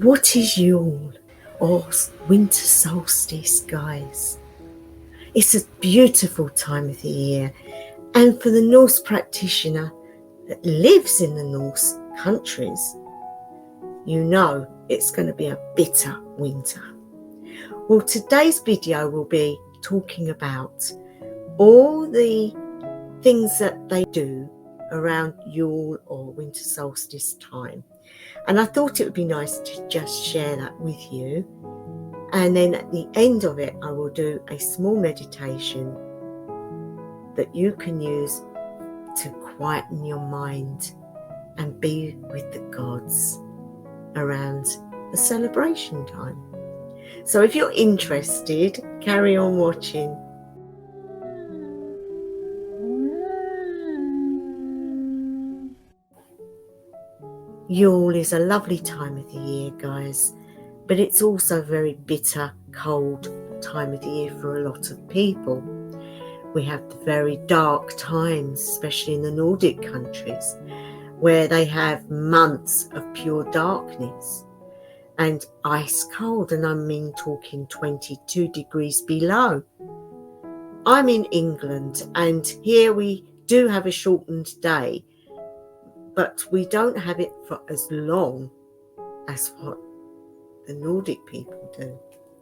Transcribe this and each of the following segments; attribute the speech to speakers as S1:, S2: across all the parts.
S1: What is Yule or winter solstice, guys? It's a beautiful time of the year, and for the Norse practitioner that lives in the Norse countries, you know it's going to be a bitter winter. Well, today's video will be talking about all the things that they do around Yule or winter solstice time. And I thought it would be nice to just share that with you. And then at the end of it, I will do a small meditation that you can use to quieten your mind and be with the gods around the celebration time. So if you're interested, carry on watching. Yule is a lovely time of the year, guys, but it's also a very bitter, cold time of the year for a lot of people. We have the very dark times, especially in the Nordic countries, where they have months of pure darkness and ice cold, and I mean talking 22 degrees below. I'm in England, and here we do have a shortened day, but we don't have it for as long as what the Nordic people do.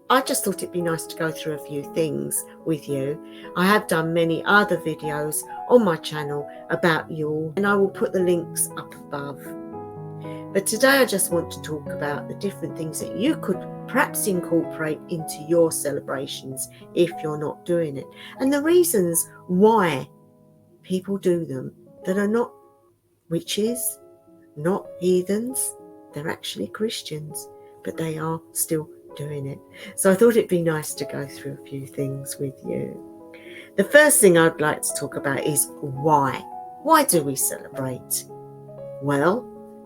S1: I just thought it'd be nice to go through a few things with you. I have done many other videos on my channel about Yule, and I will put the links up above. But today I just want to talk about the different things that you could perhaps incorporate into your celebrations if you're not doing it, and the reasons why people do them that are not witches, not heathens. They're actually Christians, but they are still doing it. So I thought it'd be nice to go through a few things with you. The first thing I'd like to talk about is why. Why do we celebrate? Well,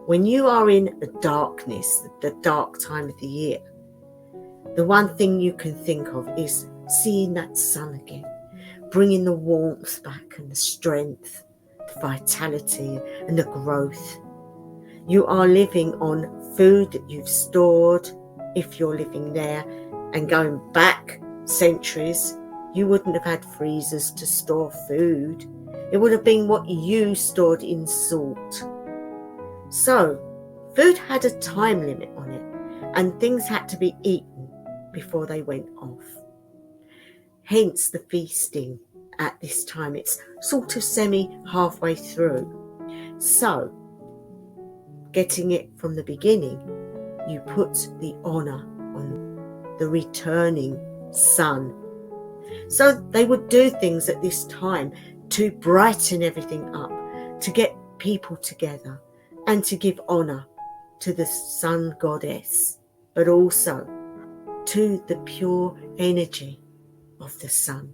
S1: when you are in the darkness, the dark time of the year, the one thing you can think of is seeing that sun again, bringing the warmth back and the strength, the vitality and the growth. You are living on food that you've stored. If you're living there and going back centuries, you wouldn't have had freezers to store food. It would have been what you stored in salt. So food had a time limit on it, and things had to be eaten before they went off. Hence the feasting at this time. It's sort of halfway through. So getting it from the beginning, you put the honour on the returning sun. So they would do things at this time to brighten everything up, to get people together and to give honour to the sun goddess, but also to the pure energy of the sun,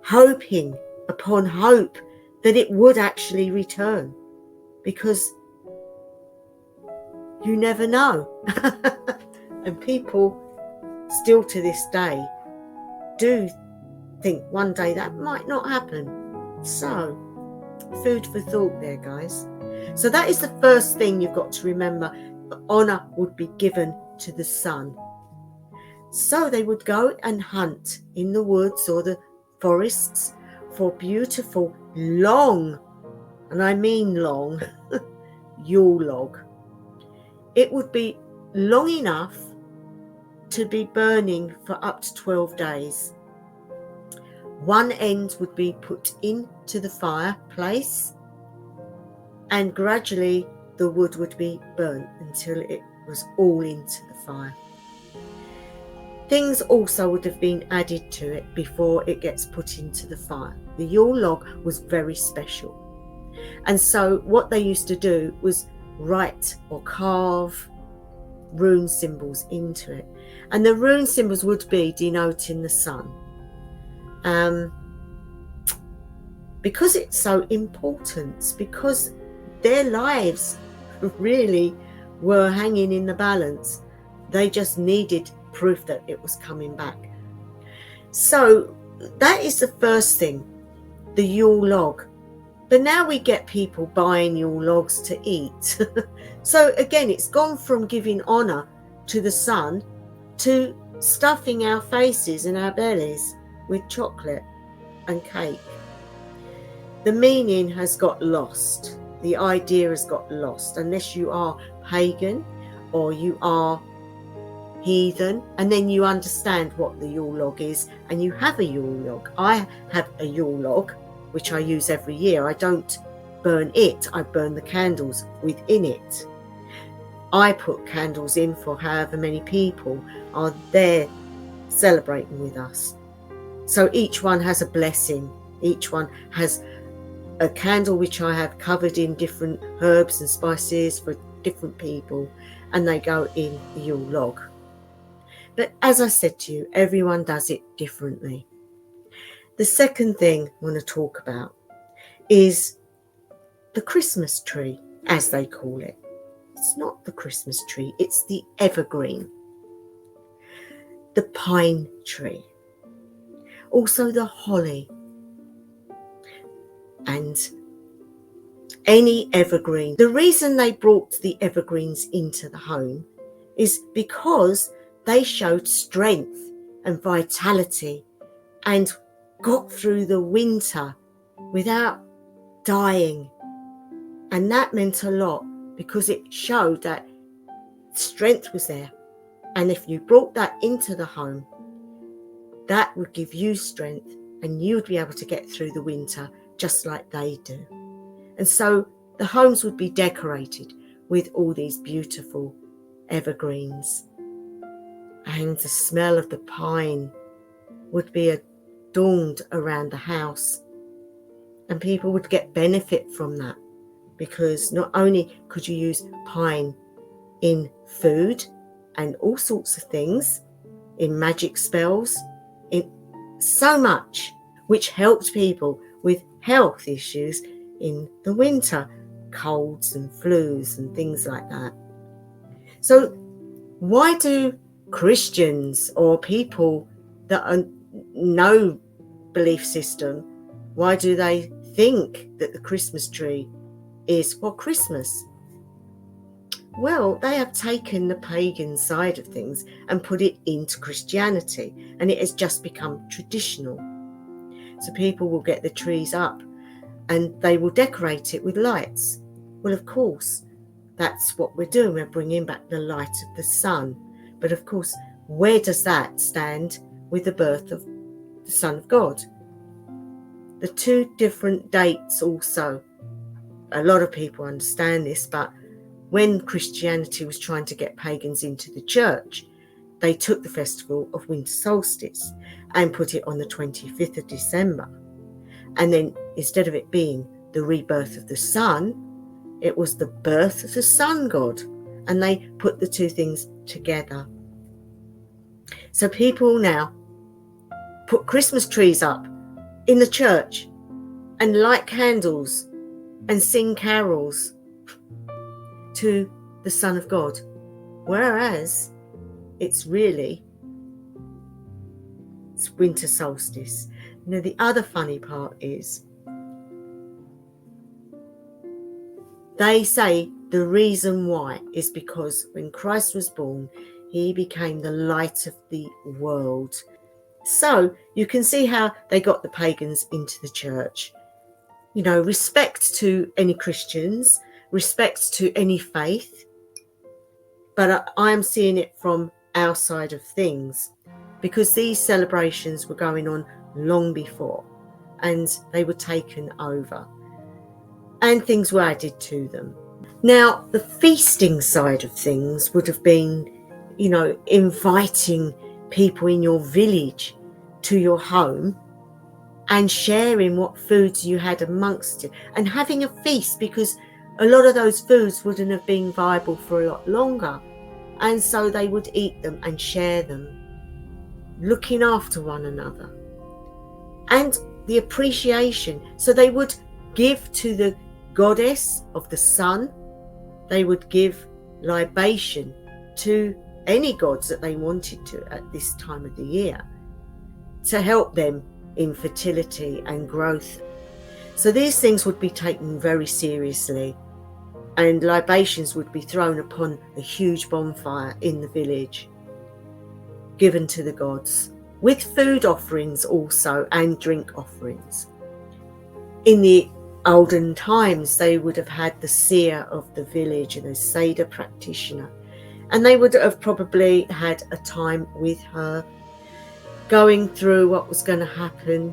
S1: hoping upon hope that it would actually return, because you never know. And people still to this day do think one day that might not happen. So food for thought there, guys. So that is the first thing you've got to remember. Honour would be given to the sun. So they would go and hunt in the woods or the forests for beautiful long, and I mean long, Yule log. It would be long enough to be burning for up to 12 days. One end would be put into the fireplace, and gradually the wood would be burnt until it was all into the fire. Things also would have been added to it before it gets put into the fire. The Yule log was very special. And so what they used to do was write or carve rune symbols into it. And the rune symbols would be denoting the sun. Because it's so important, because their lives really were hanging in the balance. They just needed proof that it was coming back. So that is the first thing, the Yule log. But now we get people buying Yule logs to eat. So again, it's gone from giving honour to the sun to stuffing our faces and our bellies with chocolate and cake. The meaning has got lost. The idea has got lost, unless you are pagan or you are heathen, and then you understand what the Yule log is and you have a Yule log. I have a Yule log which I use every year. I don't burn it, I burn the candles within it. I put candles in for however many people are there celebrating with us. So each one has a blessing. Each one has a candle which I have covered in different herbs and spices for different people, and they go in the Yule log. But as I said to you, everyone does it differently. The second thing I want to talk about is the Christmas tree, as they call it. It's not the Christmas tree, it's the evergreen, the pine tree, also the holly, and any evergreen. The reason they brought the evergreens into the home is because they showed strength and vitality and got through the winter without dying. And that meant a lot because it showed that strength was there. And if you brought that into the home, that would give you strength and you would be able to get through the winter just like they do. And so the homes would be decorated with all these beautiful evergreens. And the smell of the pine would be adorned around the house. And people would get benefit from that, because not only could you use pine in food and all sorts of things, in magic spells, in so much, which helped people with health issues in the winter, colds and flus and things like that. So why do Christians or people that are no belief system, why do they think that the Christmas tree is for Christmas? Well, they have taken the pagan side of things and put it into Christianity, and it has just become traditional. So people will get the trees up and they will decorate it with lights. Well, of course, that's what we're doing. We're bringing back the light of the sun. But of course, where does that stand with the birth of the Son of God? The two different dates also. A lot of people understand this, but when Christianity was trying to get pagans into the church, they took the festival of winter solstice and put it on the 25th of December. And then instead of it being the rebirth of the sun, it was the birth of the sun god. And they put the two things together. So people now put Christmas trees up in the church and light candles and sing carols to the Son of God, whereas it's winter solstice. Now the other funny part is they say the reason why is because when Christ was born, he became the light of the world. So you can see how they got the pagans into the church. You know, respect to any Christians, respect to any faith, but I'm seeing it from our side of things, because these celebrations were going on long before and they were taken over and things were added to them. Now, the feasting side of things would have been, you know, inviting people in your village to your home and sharing what foods you had amongst it and having a feast, because a lot of those foods wouldn't have been viable for a lot longer. And so they would eat them and share them, looking after one another. And the appreciation. So they would give to the goddess of the sun. They would give libation to any gods that they wanted to at this time of the year to help them in fertility and growth. So these things would be taken very seriously, and libations would be thrown upon a huge bonfire in the village, given to the gods, with food offerings also and drink offerings. In the olden times, they would have had the seer of the village and a Seder practitioner, and they would have probably had a time with her, going through what was going to happen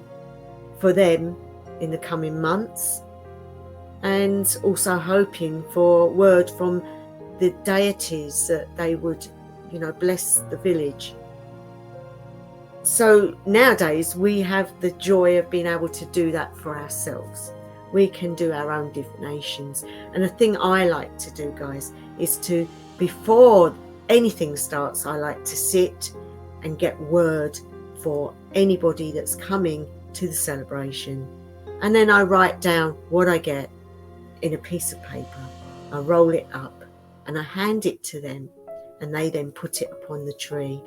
S1: for them in the coming months, and also hoping for word from the deities that they would, bless the village. So nowadays we have the joy of being able to do that for ourselves. We can do our own divinations. And the thing I like to do, guys, is to, before anything starts, I like to sit and get word for anybody that's coming to the celebration. And then I write down what I get in a piece of paper. I roll it up and I hand it to them, and they then put it upon the tree.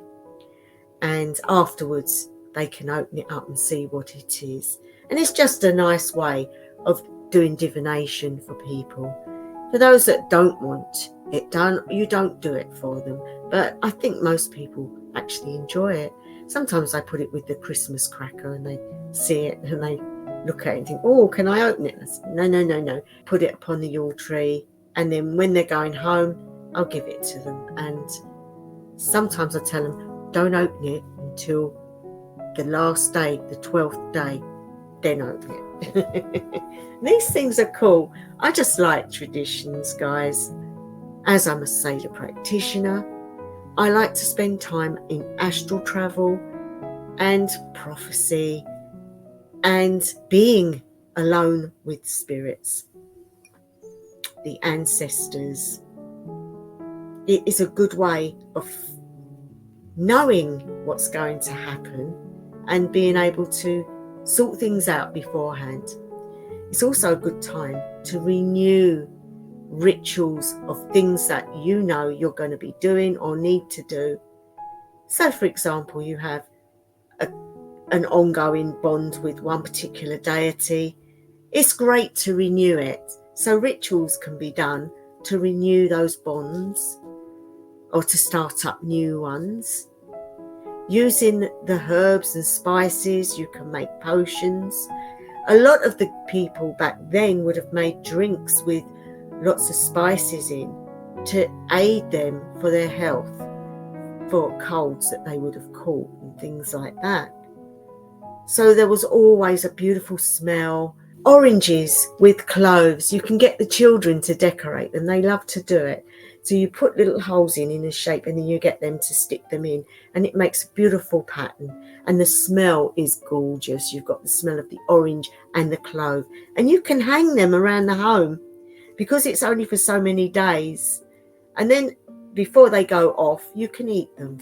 S1: And afterwards they can open it up and see what it is. And it's just a nice way of doing divination for people. For those that don't want it done, you don't do it for them. But I think most people actually enjoy it. Sometimes I put it with the Christmas cracker and they see it and they look at it and think, oh, can I open it? And I say, no. Put it upon the Yule tree, and then when they're going home, I'll give it to them. And sometimes I tell them, don't open it until the last day, the 12th day, then open it. These things are cool. I just like traditions, guys. As I'm a Seder practitioner, I like to spend time in astral travel and prophecy and being alone with spirits, the ancestors. It is a good way of knowing what's going to happen and being able to sort things out beforehand. It's also a good time to renew rituals of things that you know you're going to be doing or need to do. So, for example, you have an ongoing bond with one particular deity. It's great to renew it. So rituals can be done to renew those bonds or to start up new ones. Using the herbs and spices, you can make potions. A lot of the people back then would have made drinks with lots of spices in to aid them for their health, for colds that they would have caught and things like that. So there was always a beautiful smell. Oranges with cloves, you can get the children to decorate them. They love to do it. So you put little holes in a shape and then you get them to stick them in, and it makes a beautiful pattern. And the smell is gorgeous. You've got the smell of the orange and the clove, and you can hang them around the home because it's only for so many days. And then before they go off, you can eat them.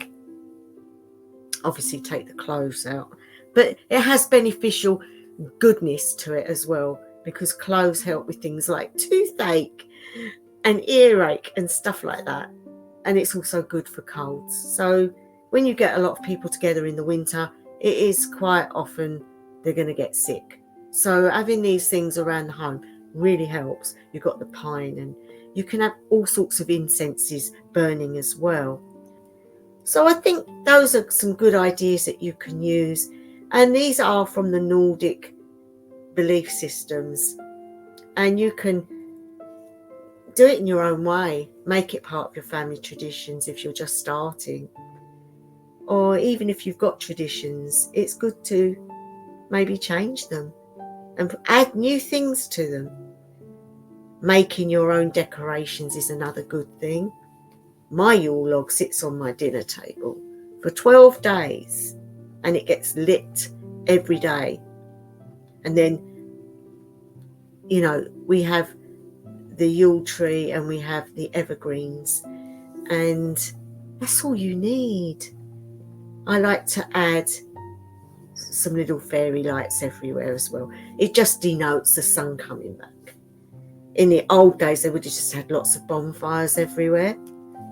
S1: Obviously take the cloves out, but it has beneficial goodness to it as well, because cloves help with things like toothache and earache and stuff like that, and it's also good for colds. So when you get a lot of people together in the winter, it is quite often they're going to get sick. So having these things around the home really helps. You've got the pine, and you can have all sorts of incenses burning as well. So I think those are some good ideas that you can use, and these are from the Nordic belief systems, and you can do it in your own way. Make it part of your family traditions if you're just starting, or even if you've got traditions, it's good to maybe change them and add new things to them. Making your own decorations is another good thing. My Yule log sits on my dinner table for 12 days and it gets lit every day. And then, we have the Yule tree and we have the evergreens, and that's all you need. I like to add some little fairy lights everywhere as well. It just denotes the sun coming back. In the old days, they would have just had lots of bonfires everywhere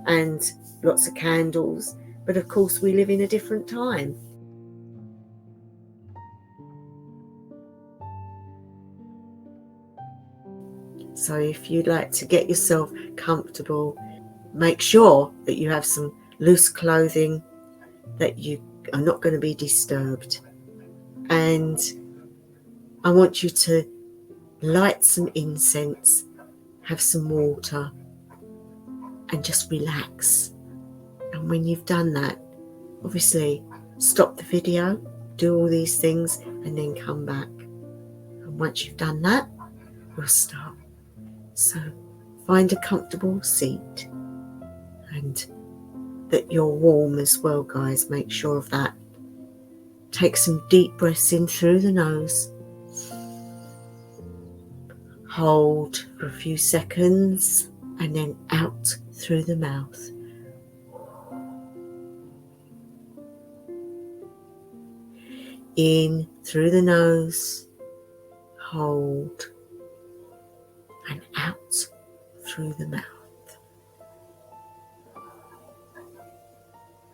S1: and lots of candles, but of course we live in a different time. So if you'd like to get yourself comfortable, make sure that you have some loose clothing, that you are not going to be disturbed. And I want you to light some incense, have some water, and just relax. And when you've done that, obviously stop the video, do all these things, and then come back. And once you've done that, we'll start. So find a comfortable seat, and that you're warm as well, guys. Make sure of that. Take some deep breaths in through the nose. Hold for a few seconds, and then out through the mouth. In through the nose, hold, and out through the mouth.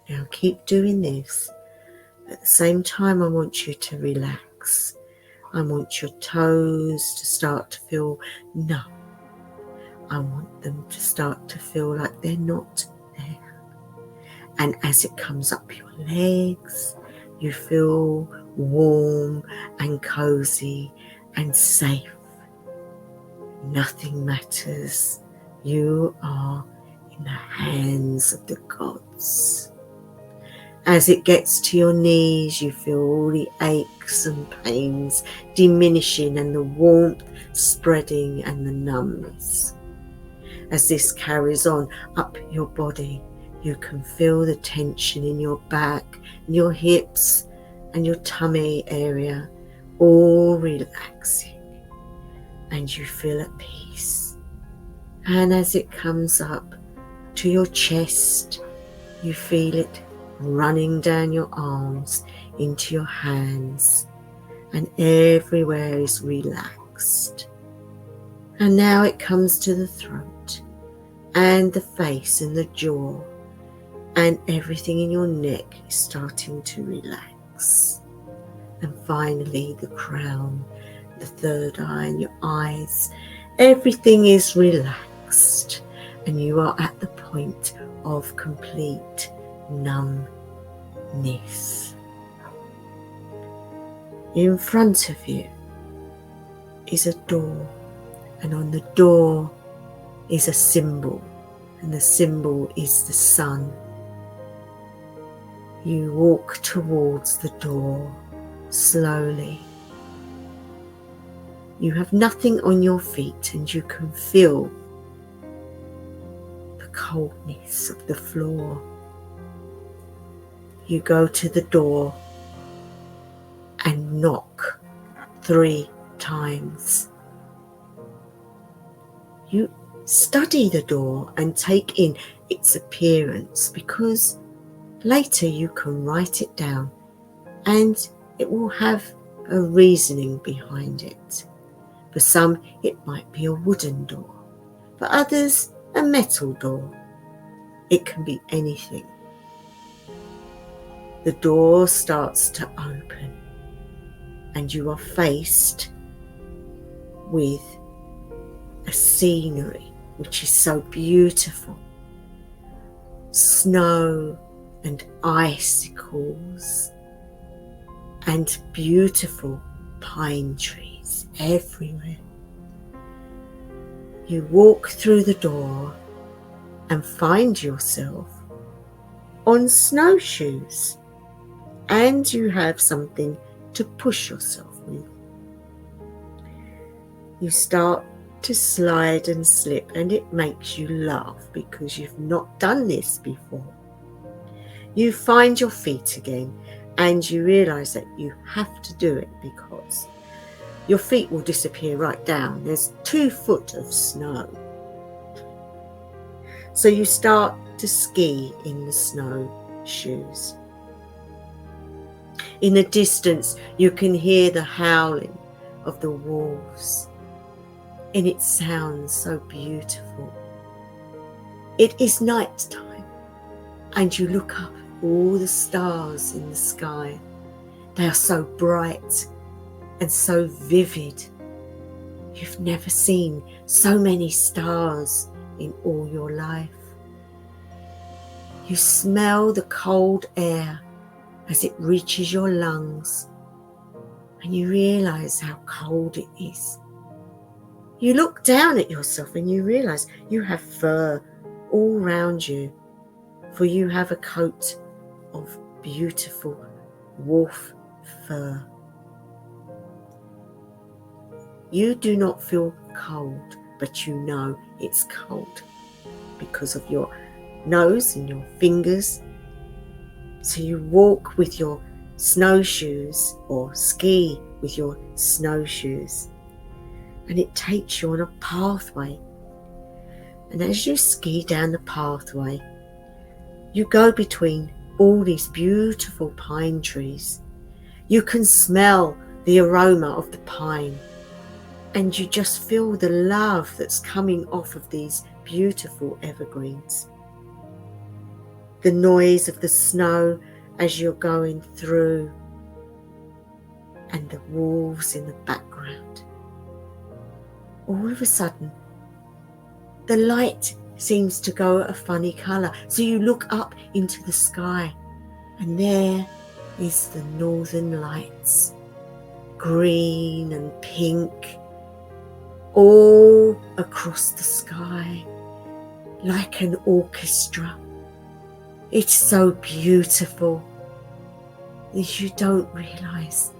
S1: Now keep doing this. At the same time, I want you to relax. I want your toes to start to feel numb. I want them to start to feel like they're not there. And as it comes up your legs, you feel warm and cozy and safe. Nothing matters. You are in the hands of the gods. As it gets to your knees, you feel all the aches and pains diminishing and the warmth spreading and the numbness. As this carries on up your body, you can feel the tension in your back, and your hips and your tummy area all relaxing, and you feel at peace. And as it comes up to your chest, you feel it running down your arms into your hands, and everywhere is relaxed. And now it comes to the throat and the face and the jaw, and everything in your neck is starting to relax. And finally the crown, the third eye, and your eyes, everything is relaxed, and you are at the point of complete numbness. In front of you is a door, and on the door is a symbol, and the symbol is the sun. You walk towards the door slowly. You have nothing on your feet, and you can feel the coldness of the floor. You go to the door and knock 3 times. You study the door and take in its appearance, because later you can write it down and it will have a reasoning behind it. For some, it might be a wooden door. For others, a metal door. It can be anything. The door starts to open, and you are faced with a scenery which is so beautiful. Snow and icicles and beautiful pine trees everywhere. You walk through the door and find yourself on snowshoes, and you have something to push yourself with. You start to slide and slip, and it makes you laugh because you've not done this before. You find your feet again, and you realise that you have to do it because your feet will disappear right down. There's 2 foot of snow. So you start to ski in the snowshoes. In the distance, you can hear the howling of the wolves, and it sounds so beautiful. It is night time, and you look up at all the stars in the sky. They are so bright and so vivid. You've never seen so many stars in all your life. You smell the cold air as it reaches your lungs, and you realize how cold it is. You look down at yourself and you realize you have fur all around you, for you have a coat of beautiful wolf fur. You do not feel cold, but you know it's cold because of your nose and your fingers. So you walk with your snowshoes or ski with your snowshoes, and it takes you on a pathway. And as you ski down the pathway, you go between all these beautiful pine trees. You can smell the aroma of the pine, and you just feel the love that's coming off of these beautiful evergreens. The noise of the snow as you're going through, and the wolves in the background. All of a sudden, the light seems to go a funny colour. So you look up into the sky, and there is the northern lights, green and pink, all across the sky, like an orchestra. It's so beautiful that you don't realise.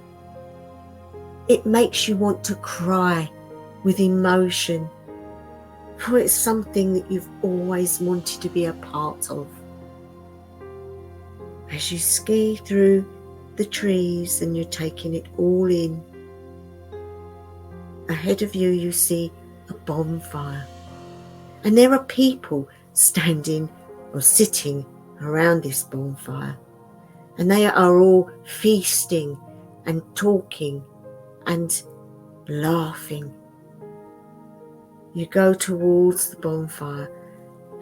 S1: It makes you want to cry with emotion, for it's something that you've always wanted to be a part of. As you ski through the trees and you're taking it all in, ahead of you you see a bonfire, and there are people standing or sitting around this bonfire, and they are all feasting and talking and laughing. You go towards the bonfire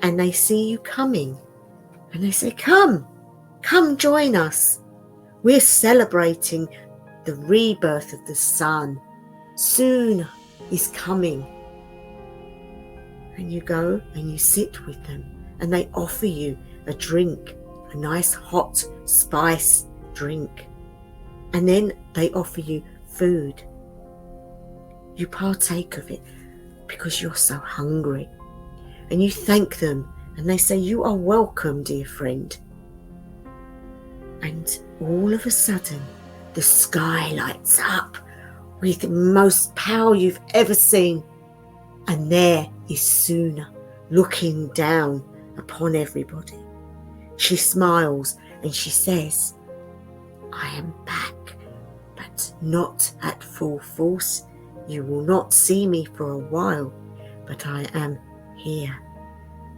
S1: and they see you coming, and they say, come join us. We're celebrating the rebirth of the sun. Soon is coming. And you go and you sit with them, and they offer you a drink, a nice hot spice drink, and then they offer you food. You partake of it because you're so hungry, and you thank them, and they say, you are welcome, dear friend. And all of a sudden the sky lights up with the most power you've ever seen, and there is Suna looking down upon everybody. She smiles and she says, I am back, but not at full force. You will not see me for a while, but I am here.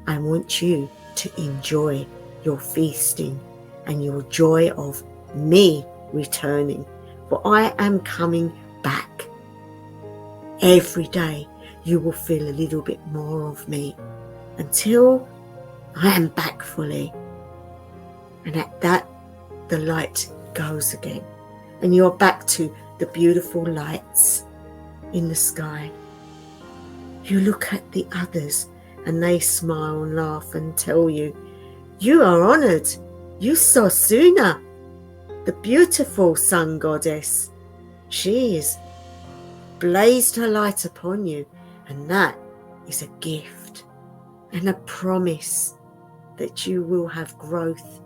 S1: I want you to enjoy your feasting and your joy of me returning, for I am coming back. Every day you will feel a little bit more of me until I am back fully. And at that, the light goes again, and you're back to the beautiful lights in the sky. You look at the others and they smile and laugh and tell you, you are honoured. You saw Suna, the beautiful sun goddess. She has blazed her light upon you, and that is a gift and a promise that you will have growth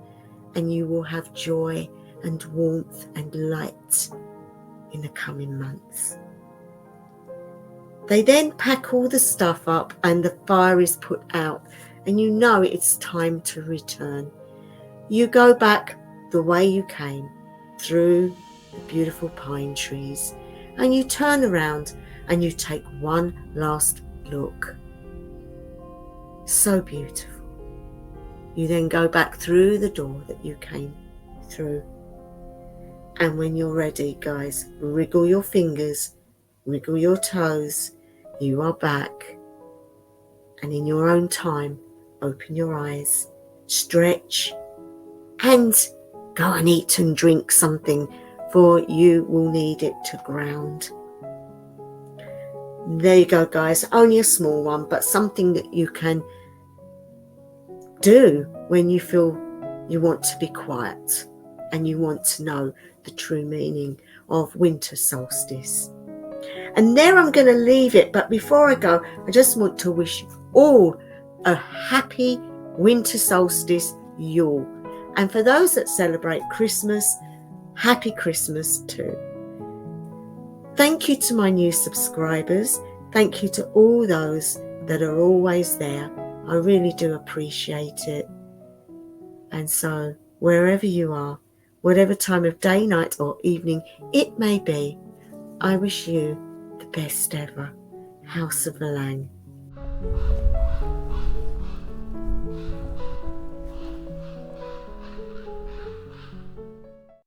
S1: and you will have joy and warmth and light in the coming months. They then pack all the stuff up and the fire is put out, and you know it's time to return. You go back the way you came, through the beautiful pine trees, and you turn around and you take one last look. So beautiful. You then go back through the door that you came through. And when you're ready, guys, wriggle your fingers, wriggle your toes. You are back. And in your own time, open your eyes, stretch, and go and eat and drink something, for you will need it to ground. There you go, guys. Only a small one, but something that you can do when you feel you want to be quiet and you want to know the true meaning of winter solstice. And there I'm going to leave it. But before I go, I just want to wish you all a happy winter solstice Yule. And for those that celebrate Christmas, happy Christmas too. Thank you to my new subscribers. Thank you to all those that are always there. I really do appreciate it. And so, wherever you are, whatever time of day, night or evening it may be, I wish you the best ever. House of Lang.